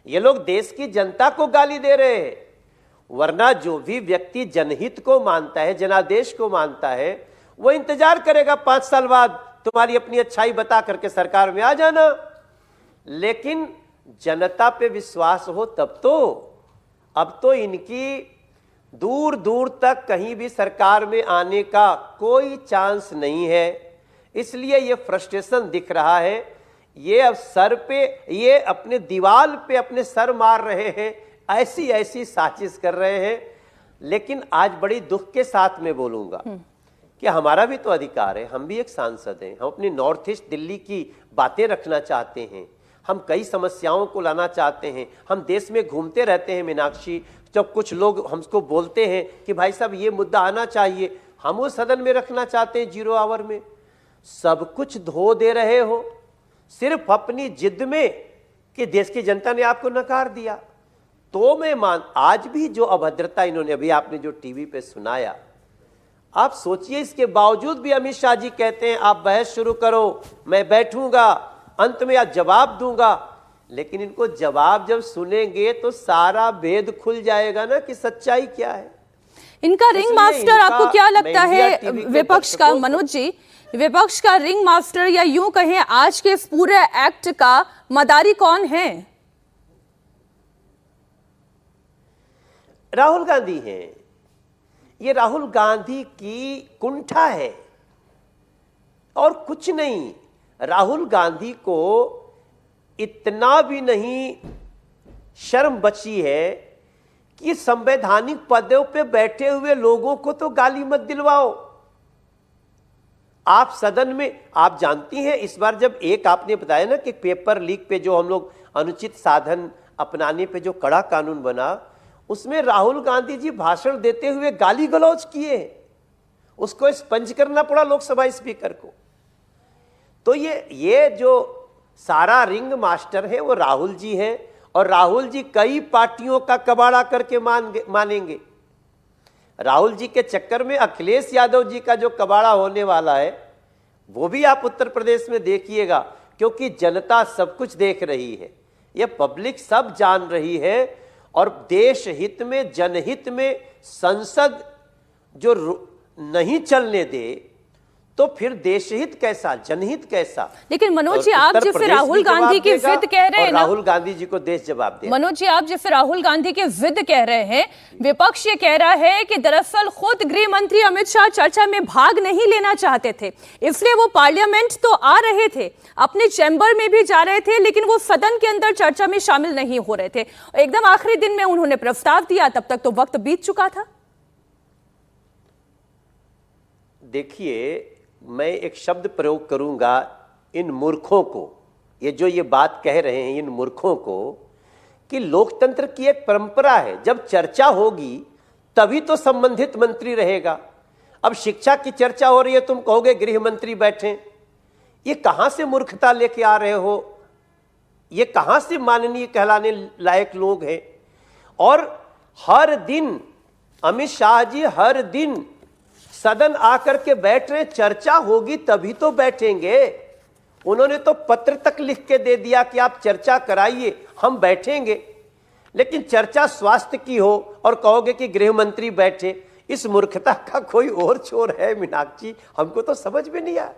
ये लोग देश की जनता को गाली दे रहे हैं। वरना जो भी व्यक्ति जनहित को मानता है, जनादेश को मानता है, वो इंतजार करेगा 5 साल बाद तुम्हारी अपनी अच्छाई बता करके सरकार में आ जाना। लेकिन जनता पे विश्वास हो तब तो। अब तो इनकी दूर दूर तक कहीं भी सरकार में आने का कोई चांस नहीं है। इसलिए ये फ्रस्ट्रेशन दिख रहा है। ये अब सर पे, ये अपने दीवार पे अपने सर मार रहे हैं, ऐसी ऐसी साजिश कर रहे हैं। लेकिन आज बड़ी दुख के साथ में बोलूंगा कि हमारा भी तो अधिकार है, हम भी एक सांसद हैं। हम अपनी नॉर्थ ईस्ट दिल्ली की बातें रखना चाहते हैं, हम कई समस्याओं को लाना चाहते हैं। हम देश में घूमते रहते हैं मीनाक्षी, जब कुछ लोग हमको बोलते हैं कि भाई साहब ये मुद्दा आना चाहिए, हम वो सदन में रखना चाहते हैं 0 आवर में। सब कुछ धो दे रहे हो सिर्फ अपनी जिद में कि देश की जनता ने आपको नकार दिया। तो मैं आज भी जो अभद्रता इन्होंने अभी आपने जो टीवी पे सुनाया, आप सोचिए, इसके बावजूद भी अमित शाह जी कहते हैं आप बहस शुरू करो, मैं बैठूंगा, अंत में आज जवाब दूंगा। लेकिन इनको जवाब जब सुनेंगे तो सारा भेद खुल जाएगा ना कि सच्चाई क्या है। इनका रिंग मास्टर आपको क्या लगता है विपक्ष का? मनोज जी, विपक्ष का रिंग मास्टर या यूं कहें आज के इस पूरे एक्ट का मदारी कौन है? राहुल गांधी हैं। ये राहुल गांधी की कुंठा है और कुछ नहीं। राहुल गांधी को इतना भी नहीं शर्म बची है कि संवैधानिक पदों पे बैठे हुए लोगों को तो गाली मत दिलवाओ। आप सदन में, आप जानती हैं इस बार जब एक आपने बताया ना कि पेपर लीक पे जो हम लोग अनुचित साधन अपनाने पे जो कड़ा कानून बना, उसमें राहुल गांधी जी भाषण देते हुए गाली गलौज किए, उसको स्पंज करना पड़ा लोकसभा स्पीकर को। तो ये जो सारा रिंग मास्टर है वो राहुल जी हैं, और राहुल जी कई पार्टियों का कबाड़ा करके मानेंगे। राहुल जी के चक्कर में अखिलेश यादव जी का जो कबाड़ा होने वाला है वो भी आप उत्तर प्रदेश में देखिएगा, क्योंकि जनता सब कुछ देख रही है, ये पब्लिक सब जान रही है। और देश हित में, जनहित में संसद जो नहीं चलने दे तो फिर देशहित कैसा, जनहित कैसा? लेकिन मनोज जी, आप जैसे राहुल गांधी की जिद कह रहे हैं ना, राहुल गांधी जी को देश जवाब दे। मनोज जी, आप जैसे राहुल गांधी की जिद कह रहे हैं, विपक्ष ये कह रहा है कि दरअसल खुद गृह मंत्री अमित शाह चर्चा में भाग नहीं लेना चाहते थे, इसलिए वो पार्लियामेंट तो आ रहे थे, अपने चैम्बर में भी जा रहे थे, लेकिन वो सदन के अंदर चर्चा में शामिल नहीं हो रहे थे। एकदम आखिरी दिन में उन्होंने प्रस्ताव दिया, तब तक तो वक्त बीत चुका था। देखिए, मैं एक शब्द प्रयोग करूंगा इन मूर्खों को, ये जो ये बात कह रहे हैं इन मूर्खों को, कि लोकतंत्र की एक परंपरा है, जब चर्चा होगी तभी तो संबंधित मंत्री रहेगा। अब शिक्षा की चर्चा हो रही है, तुम कहोगे गृह मंत्री बैठे, ये कहां से मूर्खता लेके आ रहे हो? ये कहां से माननीय कहलाने लायक लोग हैं? और हर दिन अमित शाह जी हर दिन सदन आकर के बैठ रहे, चर्चा होगी तभी तो बैठेंगे। उन्होंने तो पत्र तक लिख के दे दिया कि आप चर्चा कराइए, हम बैठेंगे। लेकिन चर्चा स्वास्थ्य की हो और कहोगे कि गृह मंत्री बैठे, इस मूर्खता का कोई और छोर है मीनाक्षी? हमको तो समझ में नहीं आया।